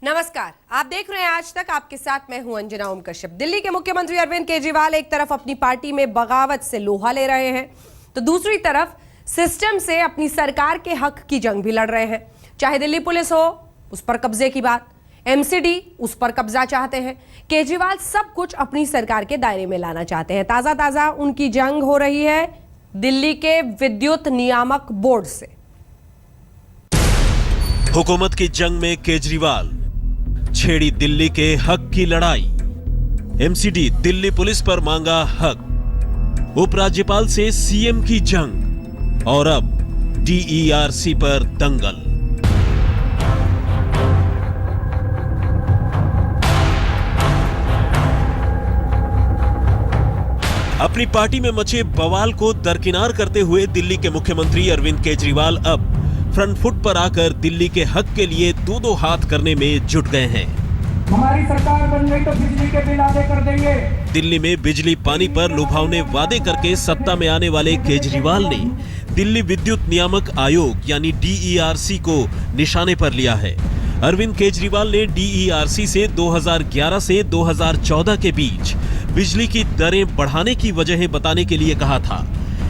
नमस्कार, आप देख रहे हैं आज तक। आपके साथ मैं हूं अंजना ओम कश्यप। दिल्ली के मुख्यमंत्री अरविंद केजरीवाल एक तरफ अपनी पार्टी में बगावत से लोहा ले रहे हैं, तो दूसरी तरफ सिस्टम से अपनी सरकार के हक की जंग भी लड़ रहे हैं। चाहे दिल्ली पुलिस हो, उस पर कब्जे की बात, एमसीडी, उस पर कब्जा चाहते हैं। केजरीवाल सब कुछ अपनी सरकार के दायरे में लाना चाहते हैं। ताजा उनकी जंग हो रही है दिल्ली के विद्युत नियामक बोर्ड से। हुकूमत की जंग में केजरीवाल, छेड़ी दिल्ली के हक की लड़ाई। एमसीडी दिल्ली पुलिस पर मांगा हक। उपराज्यपाल से सीएम की जंग और अब डीईआरसी पर दंगल। अपनी पार्टी में मचे बवाल को दरकिनार करते हुए दिल्ली के मुख्यमंत्री अरविंद केजरीवाल अब फ्रंट फुट पर आकर दिल्ली के हक के लिए दो हाथ करने में जुट गए हैं। हमारी सरकार बन गई तो बिजली के बिल आधे कर देंगे। दिल्ली में बिजली पानी पर लुभावने वादे करके सत्ता में आने वाले केजरीवाल ने दिल्ली विद्युत नियामक आयोग यानी डीईआरसी को निशाने पर लिया है। अरविंद केजरीवाल ने डीईआरसी से 2011 से 2014 के बीच बिजली की दरें बढ़ाने की वजहें बताने के लिए कहा था।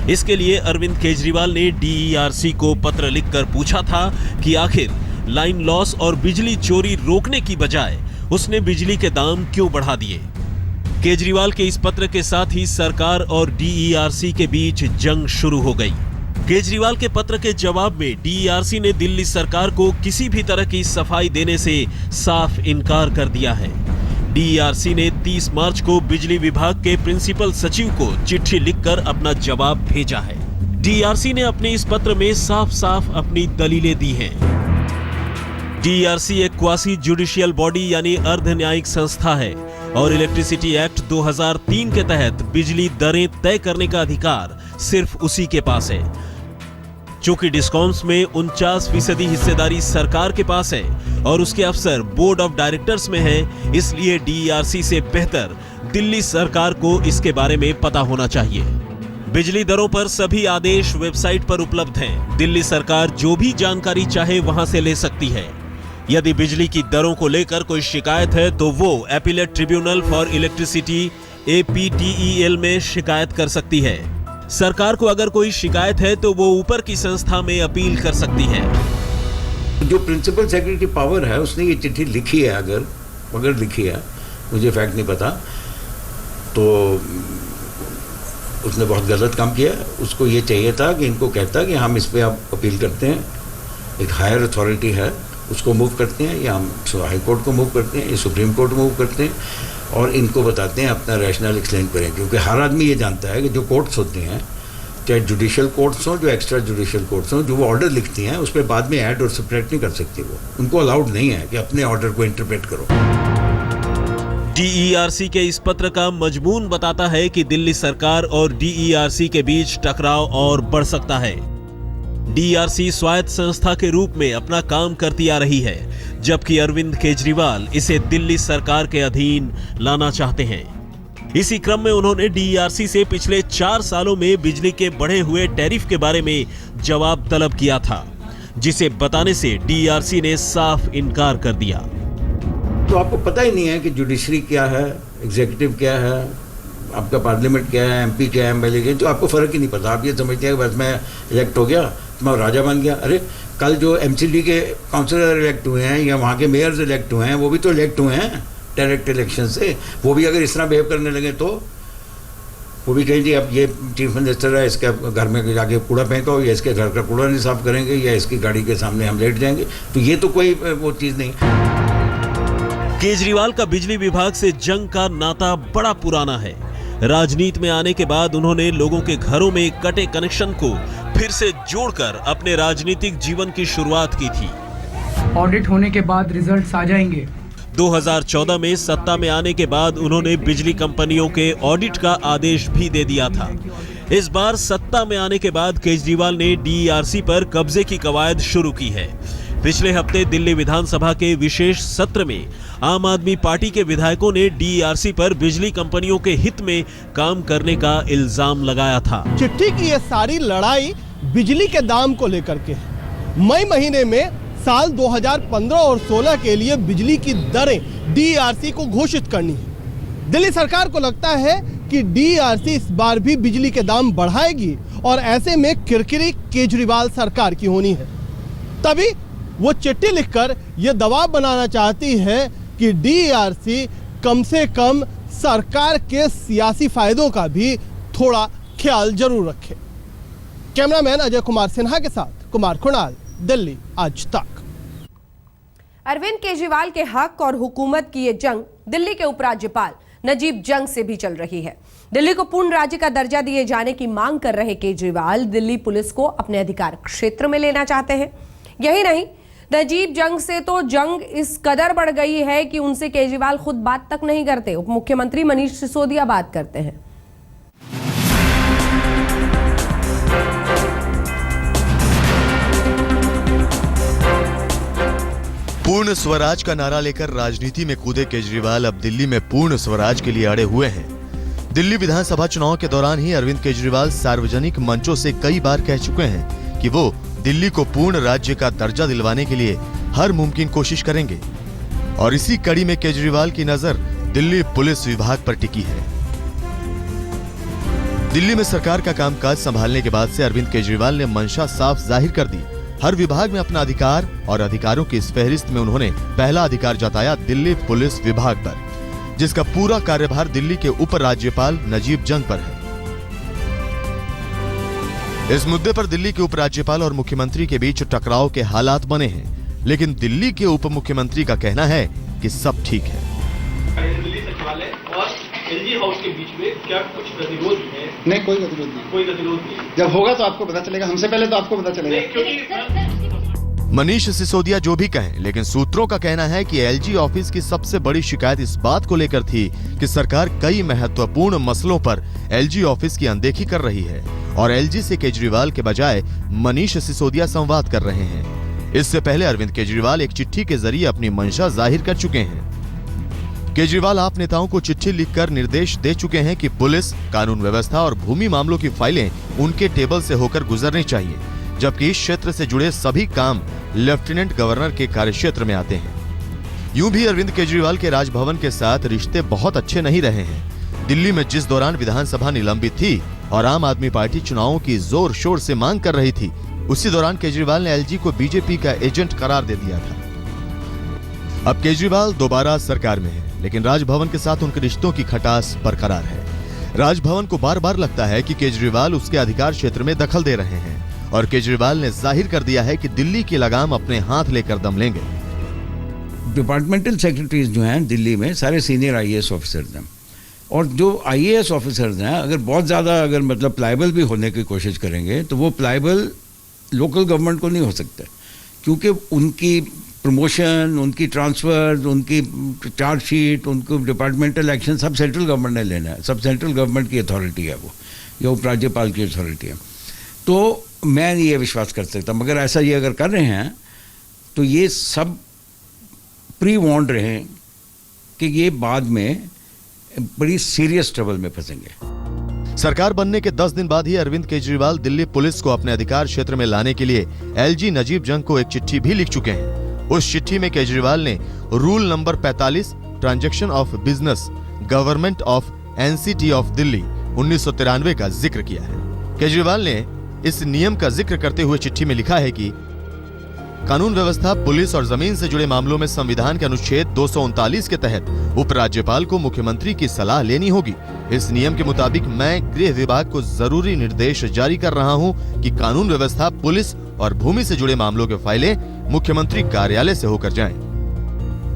इसके लिए अरविंद केजरीवाल ने डीईआरसी को पत्र लिखकर पूछा था कि आखिर लाइन लॉस और बिजली चोरी रोकने की बजाय उसने बिजली के दाम क्यों बढ़ा दिए। केजरीवाल के इस पत्र के साथ ही सरकार और डीईआरसी के बीच जंग शुरू हो गई। केजरीवाल के पत्र के जवाब में डीईआरसी ने दिल्ली सरकार को किसी भी तरह की सफाई देने से साफ इनकार कर दिया है। डीईआरसी ने 30 मार्च को बिजली विभाग के प्रिंसिपल सचिव को चिट्ठी लिखकर अपना जवाब भेजा है। डीईआरसी ने अपने इस पत्र में साफ अपनी दलीलें दी हैं। डीईआरसी एक क्वासी जुडिशियल बॉडी यानी अर्ध न्यायिक संस्था है और इलेक्ट्रिसिटी एक्ट 2003 के तहत बिजली दरें तय करने का अधिकार सिर्फ उसी के पास है। चूंकि डिस्कॉम्स में 49% हिस्सेदारी सरकार के पास है और उसके अफसर बोर्ड ऑफ डायरेक्टर्स में हैं, इसलिए डीईआरसी से बेहतर दिल्ली सरकार को इसके बारे में पता होना चाहिए। बिजली दरों पर सभी आदेश वेबसाइट पर उपलब्ध हैं। दिल्ली सरकार जो भी जानकारी चाहे वहां से ले सकती है। यदि बिजली की दरों को लेकर कोई शिकायत है तो वो appellate tribunal for electricity APTEL में शिकायत कर सकती है। सरकार को अगर कोई शिकायत है तो वो ऊपर की संस्था में अपील कर सकती है। जो प्रिंसिपल सेक्रेटरी की पावर है, उसने ये चिट्ठी लिखी है, अगर लिखी है, मुझे फैक्ट नहीं पता, तो उसने बहुत गलत काम किया। उसको ये चाहिए था कि इनको कहता कि हम इस पे आप अपील करते हैं, एक हायर अथॉरिटी है उसको मूव करते हैं, या हम हाई कोर्ट को मूव करते हैं, या सुप्रीम कोर्ट मूव करते हैं, और इनको बताते हैं अपना रैशनल एक्सप्लेन करें। क्योंकि हर आदमी ये जानता है कि जो कोर्ट्स होती हैं, चाहे जुडिशियल कोर्ट्स हों, जो एक्स्ट्रा जुडिशियल कोर्ट्स हों, जो वो ऑर्डर लिखती हैं उस पर बाद में ऐड और सब्ट्रैक्ट नहीं कर सकती। वो उनको अलाउड नहीं है कि अपने ऑर्डर को इंटरप्रेट करो। डीईआरसी के इस पत्र का मजमून बताता है कि दिल्ली सरकार और डीईआरसी के बीच टकराव और बढ़ सकता है। डीईआरसी स्वायत्त संस्था के रूप में अपना काम करती आ रही है, जबकि अरविंद केजरीवाल इसे दिल्ली सरकार के अधीन लाना चाहते हैं। इसी क्रम में उन्होंने डीईआरसी से पिछले 4 सालों में बिजली के बढ़े हुए टैरिफ के बारे में जवाब तलब किया था, जिसे बताने से डीईआरसी ने साफ इनकार कर दिया। तो आपको पता ही नहीं है कि जुडिशरी क्या है, एग्जीक्यूटिव क्या है, आपका पार्लियामेंट क्या है, एमपी क्या है, एमएलए क्या है, तो आपको फर्क ही नहीं पता। आप ये समझते हैं कि बस मैं इलेक्ट हो गया तो मैं राजा बन गया। अरे कल जो एमसीडी के काउंसलर इलेक्ट हुए हैं या वहाँ के मेयर्स इलेक्ट हुए हैं, वो भी तो इलेक्ट हुए हैं डायरेक्ट इलेक्शन से। वो भी अगर इस तरह बिहेव करने लगे तो वो भी कहें जी अब ये चीफ मिनिस्टर है, इसके घर में जाके कूड़ा फेंको, या इसके घर का कूड़ा नहीं साफ करेंगे, या इसकी गाड़ी के सामने हम लेट जाएंगे, तो ये तो कोई वो चीज़ नहीं। केजरीवाल का बिजली विभाग से जंग का नाता बड़ा पुराना है। राजनीति में आने के बाद उन्होंने लोगों के घरों में कटे कनेक्शन को फिर से जोड़कर अपने राजनीतिक जीवन की शुरुआत की थी। ऑडिट होने के बाद रिजल्ट्स आ जाएंगे। 2014 में सत्ता में आने के बाद उन्होंने बिजली कंपनियों के ऑडिट का आदेश भी दे दिया था। इस बार सत्ता में आने के बाद केजरीवाल ने डीईआरसी पर कब्जे की कवायद शुरू की है। पिछले हफ्ते दिल्ली विधानसभा के विशेष सत्र में आम आदमी पार्टी के विधायकों ने डीईआरसी पर बिजली कंपनियों के हित में काम करने का इल्जाम लगाया था। चिट्ठी की ये सारी लड़ाई बिजली के दाम को लेकर के मई महीने में साल 2015 और 16 के लिए बिजली की दरें DERC को घोषित करनी है। दिल्ली सरकार को लगता है कि DERC इस बार भी बिजली के दाम बढ़ाएगी और ऐसे में किरकिरी केजरीवाल सरकार की होनी है। तभी वो चिट्ठी लिखकर यह दबाव बनाना चाहती है कि DERC कम से कम सरकार के सियासी फायदों का भी थोड़ा ख्याल जरूर रखे। कैमरामैन अजय कुमार सिन्हा के साथ कुमार कुणाल, दिल्ली आज तक। अरविंद केजरीवाल के हक और हुकूमत की ये जंग दिल्ली के उपराज्यपाल नजीब जंग से भी चल रही है। दिल्ली को पूर्ण राज्य का दर्जा दिए जाने की मांग कर रहे केजरीवाल दिल्ली पुलिस को अपने अधिकार क्षेत्र में लेना चाहते हैं। यही नहीं, नजीब जंग से तो जंग इस कदर बढ़ गई है कि उनसे केजरीवाल खुद बात तक नहीं करते। उप मुख्यमंत्री मनीष सिसोदिया बात करते हैं। पूर्ण स्वराज का नारा लेकर राजनीति में कूदे केजरीवाल अब दिल्ली में पूर्ण स्वराज के लिए अड़े हुए हैं। दिल्ली विधानसभा चुनाव के दौरान ही अरविंद केजरीवाल सार्वजनिक मंचों से कई बार कह चुके हैं कि वो दिल्ली को पूर्ण राज्य का दर्जा दिलवाने के लिए हर मुमकिन कोशिश करेंगे। और इसी कड़ी में केजरीवाल की नजर दिल्ली पुलिस विभाग पर टिकी है। दिल्ली में सरकार का कामकाज संभालने के बाद से अरविंद केजरीवाल ने मंशा साफ जाहिर कर दी। हर विभाग में अपना अधिकार और अधिकारों की इस फहरिस्त में उन्होंने पहला अधिकार जताया दिल्ली पुलिस विभाग पर, जिसका पूरा कार्यभार दिल्ली के उप राज्यपाल नजीब जंग पर है। इस मुद्दे पर दिल्ली के उपराज्यपाल और मुख्यमंत्री के बीच टकराव के हालात बने हैं, लेकिन दिल्ली के उप मुख्यमंत्री का कहना है कि सब ठीक है। दिल्ली सचिवालय और एलजी हाउस के बीच में क्या कुछ गतिरोध है? नहीं, कोई गतिरोध नहीं। कोई गतिरोध नहीं। जब होगा तो आपको पता चलेगा, हमसे पहले तो आपको पता चलेगा। क्योंकि मनीष सिसोदिया जो भी कहें, लेकिन सूत्रों का कहना है कि एलजी ऑफिस की सबसे बड़ी शिकायत इस बात को लेकर थी कि सरकार कई महत्वपूर्ण मसलों पर एलजी ऑफिस की अनदेखी कर रही है और एलजी से केजरीवाल के बजाय मनीष सिसोदिया संवाद कर रहे हैं। इससे पहले अरविंद केजरीवाल एक चिट्ठी के जरिए अपनी मंशा जाहिर कर चुके हैं। केजरीवाल आप नेताओं को चिट्ठी लिखकर निर्देश दे चुके हैं कि पुलिस, कानून व्यवस्था और भूमि मामलों की फाइलें उनके टेबल से होकर गुजरनी चाहिए, जबकि इस क्षेत्र से जुड़े सभी काम लेफ्टिनेंट गवर्नर के कार्यक्षेत्र में आते हैं। यूं भी अरविंद केजरीवाल के राजभवन के साथ रिश्ते बहुत अच्छे नहीं रहे हैं। दिल्ली में जिस दौरान विधानसभा निलंबित थी और आम आदमी पार्टी चुनावों की जोर शोर से मांग कर रही थी, उसी दौरान केजरीवाल ने एलजी को बीजेपी का एजेंट करार दे दिया था। अब केजरीवाल दोबारा सरकार में है, लेकिन राजभवन के साथ उनके रिश्तों की खटास बरकरार है। राजभवन को बार बार लगता है कि केजरीवाल उसके अधिकार क्षेत्र में दखल दे रहे हैं और केजरीवाल ने जाहिर कर दिया है कि दिल्ली की लगाम अपने हाथ लेकर दम लेंगे। डिपार्टमेंटल सेक्रेटरीज जो हैं दिल्ली में सारे सीनियर आईएएस ऑफिसर्स हैं, और जो आईएएस ऑफिसर्स हैं अगर बहुत ज़्यादा मतलब प्लायबल भी होने की कोशिश करेंगे तो वो प्लायबल लोकल गवर्नमेंट को नहीं हो सकते, क्योंकि उनकी प्रमोशन, उनकी ट्रांसफर, उनकी चार्जशीट, उनको डिपार्टमेंटल एक्शन सब सेंट्रल गवर्नमेंट ने लेना है। सब सेंट्रल गवर्नमेंट की अथॉरिटी है वो, या उपराज्यपाल की अथॉरिटी है। तो मैं ये विश्वास कर सकता, मगर ऐसा ये अगर कर रहे हैं तो ये सब प्री वार्न्ड रहे कि ये बाद में बड़ी सीरियस ट्रबल में फंसेंगे। सरकार बनने के 10 दिन बाद ही अरविंद केजरीवाल दिल्ली पुलिस को अपने अधिकार क्षेत्र में लाने के लिए एलजी नजीब जंग को एक चिट्ठी भी लिख चुके हैं। उस चिट्ठी में केजरीवाल ने rule number 45 transaction of business government of NCT of Delhi 1993 का जिक्र किया है। केजरीवाल ने इस नियम का जिक्र करते हुए चिट्ठी में लिखा है कि कानून व्यवस्था, पुलिस और जमीन से जुड़े मामलों में संविधान के अनुच्छेद 239 के तहत उपराज्यपाल को मुख्यमंत्री की सलाह लेनी होगी। इस नियम के मुताबिक मैं गृह विभाग को जरूरी निर्देश जारी कर रहा हूं कि कानून व्यवस्था, पुलिस और भूमि से जुड़े मामलों के फाइलें मुख्यमंत्री कार्यालय से होकर जाएं।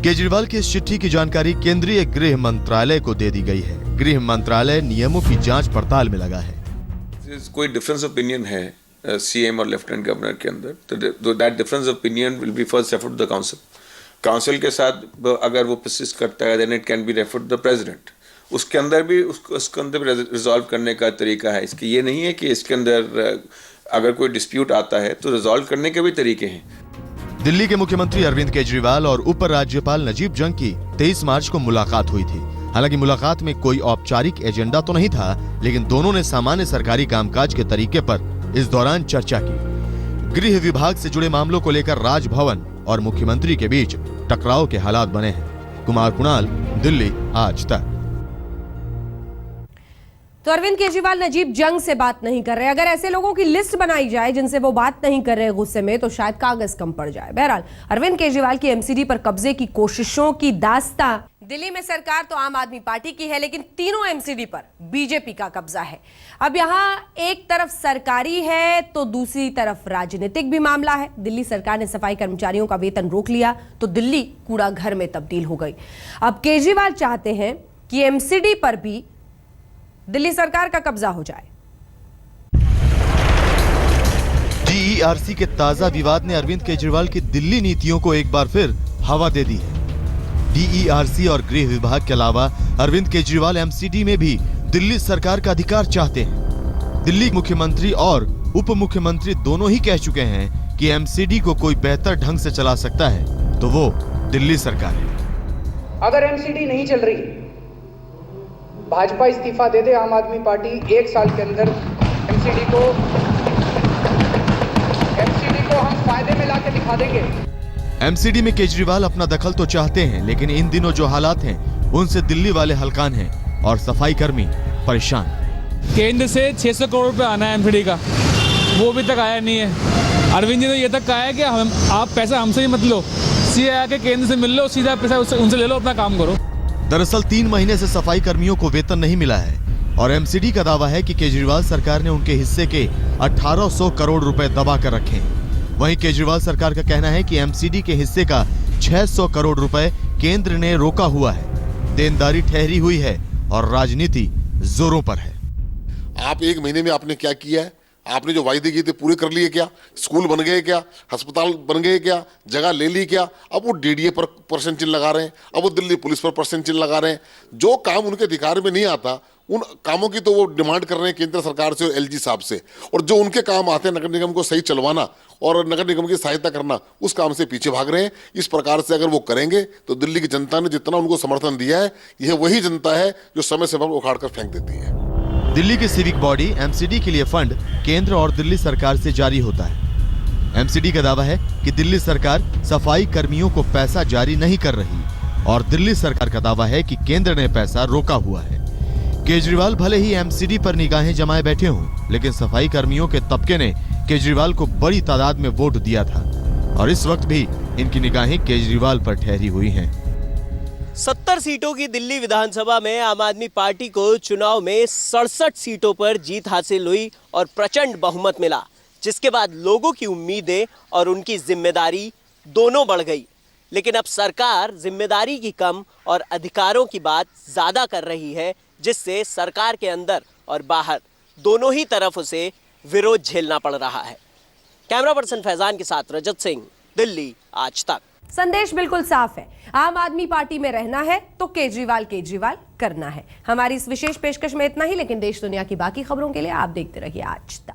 केजरीवाल की इस चिट्ठी की जानकारी केंद्रीय गृह मंत्रालय को दे दी गई है। गृह मंत्रालय नियमों की जांच पड़ताल में लगा है। कोई डिफरेंस ओपिनियन है सीएम और लेफ्टिनेंट गवर्नर के अंदर, तो that difference opinion will be first referred to the council. Council के साथ अगर वो परसिस्ट करता है then it can be referred to the president. उसके अंदर भी उसके अंदर रिजॉल्व करने का तरीका है। इसकी ये नहीं है कि इसके अंदर अगर कोई डिस्प्यूट आता है तो रिजॉल्व करने के भी तरीके हैं। दिल्ली के मुख्यमंत्री अरविंद केजरीवाल और उप राज्यपाल नजीब जंग की 23 मार्च को मुलाकात हुई थी। हालांकि मुलाकात में कोई औपचारिक एजेंडा तो नहीं था, लेकिन दोनों ने सामान्य सरकारी कामकाज के तरीके पर इस दौरान चर्चा की। गृह विभाग से जुड़े मामलों को लेकर राजभवन और मुख्यमंत्री के बीच टकराव के हालात बने हैं। कुमार कुणाल, दिल्ली आज तक। तो अरविंद केजरीवाल नजीब जंग से बात नहीं कर रहे। अगर ऐसे लोगों की लिस्ट बनाई जाए जिनसे वो बात नहीं कर रहे गुस्से में, तो शायद कागज कम पड़ जाए। बहरहाल अरविंद केजरीवाल की एमसीडी पर कब्जे की कोशिशों की दास्तां, दिल्ली में सरकार तो आम आदमी पार्टी की है, लेकिन तीनों एमसीडी पर बीजेपी का कब्जा है। अब यहां एक तरफ सरकारी है तो दूसरी तरफ राजनीतिक भी मामला है। दिल्ली सरकार ने सफाई कर्मचारियों का वेतन रोक लिया तो दिल्ली कूड़ा घर में तब्दील हो गई। अब केजरीवाल चाहते हैं कि एमसीडी पर भी दिल्ली सरकार का कब्जा हो जाए। डीईआरसी के ताजा विवाद ने अरविंद केजरीवाल की दिल्ली नीतियों को एक बार फिर हवा दे दी है। डीईआरसी और गृह विभाग के अलावा अरविंद केजरीवाल एमसीडी में भी दिल्ली सरकार का अधिकार चाहते हैं। दिल्ली मुख्यमंत्री और उप मुख्यमंत्री दोनों ही कह चुके हैं कि एमसीडी को कोई बेहतर ढंग से चला सकता है तो वो दिल्ली सरकार है। अगर एमसीडी नहीं चल रही, भाजपा इस्तीफा दे दे, आम आदमी पार्टी 1 साल के अंदर एमसीडी को हम फायदे में लाके दिखा देंगे। एमसीडी में केजरीवाल अपना दखल तो चाहते हैं, लेकिन इन दिनों जो हालात हैं उनसे दिल्ली वाले हलकान हैं और सफाई कर्मी परेशान। केंद्र से 600 करोड़ रुपए आना है एमसीडी का, वो अभी तक आया नहीं है। अरविंद जी ने ये तक कहा है कि आप पैसा हमसे ही मत लो, सीधे आके केंद्र से मिल लो, सीधा पैसा उनसे ले लो, अपना काम करो। दरअसल 3 महीने से सफाई कर्मियों को वेतन नहीं मिला है और एमसीडी का दावा है कि केजरीवाल सरकार ने उनके हिस्से के 1800 करोड़ रुपए दबा कर रखे हैं। वहीं केजरीवाल सरकार का कहना है कि एमसीडी के हिस्से का 600 करोड़ रुपए केंद्र ने रोका हुआ है। देनदारी ठहरी हुई है और राजनीति जोरों पर है। आप 1 महीने में आपने क्या किया है? आपने जो वायदे किए थे पूरे कर लिए क्या? स्कूल बन गए क्या? अस्पताल बन गए क्या? जगह ले ली क्या? अब वो डीडीए पर परसेंट चिन्ह लगा रहे हैं, अब वो दिल्ली पुलिस पर परसेंट चिन्ह लगा रहे हैं। जो काम उनके अधिकार में नहीं आता उन कामों की तो वो डिमांड कर रहे हैं केंद्र सरकार से और एलजी साहब से, और जो उनके काम आते हैं नगर निगम को सही चलवाना और नगर निगम की सहायता करना, उस काम से पीछे भाग रहे हैं। इस प्रकार से अगर वो करेंगे तो दिल्ली की जनता ने जितना उनको समर्थन दिया है, यह वही जनता है जो समय समय पर उखाड़ कर फेंक देती है। दिल्ली की सिविक बॉडी एमसीडी के लिए फंड केंद्र और दिल्ली सरकार से जारी होता है। एमसीडी का दावा है कि दिल्ली सरकार सफाई कर्मियों को पैसा जारी नहीं कर रही और दिल्ली सरकार का दावा है कि केंद्र ने पैसा रोका हुआ है। केजरीवाल भले ही एमसीडी पर निगाहें जमाए बैठे हों, लेकिन सफाई कर्मियों के तबके ने केजरीवाल को बड़ी तादाद में वोट दिया था और इस वक्त भी इनकी निगाहें केजरीवाल पर ठहरी हुई हैं। 70 सीटों की दिल्ली विधानसभा में आम आदमी पार्टी को चुनाव में 67 सीटों पर जीत हासिल हुई और प्रचंड बहुमत मिला, जिसके बाद लोगों की उम्मीदें और उनकी जिम्मेदारी दोनों बढ़ गई। लेकिन अब सरकार जिम्मेदारी की कम और अधिकारों की बात ज्यादा कर रही है, जिससे सरकार के अंदर और बाहर दोनों ही तरफ उसे विरोध झेलना पड़ रहा है। कैमरा पर्सन फैजान के साथ रजत सिंह, दिल्ली आज तक। संदेश बिल्कुल साफ है, आम आदमी पार्टी में रहना है तो केजरीवाल करना है। हमारी इस विशेष पेशकश में इतना ही, लेकिन देश दुनिया की बाकी खबरों के लिए आप देखते रहिए आज तक।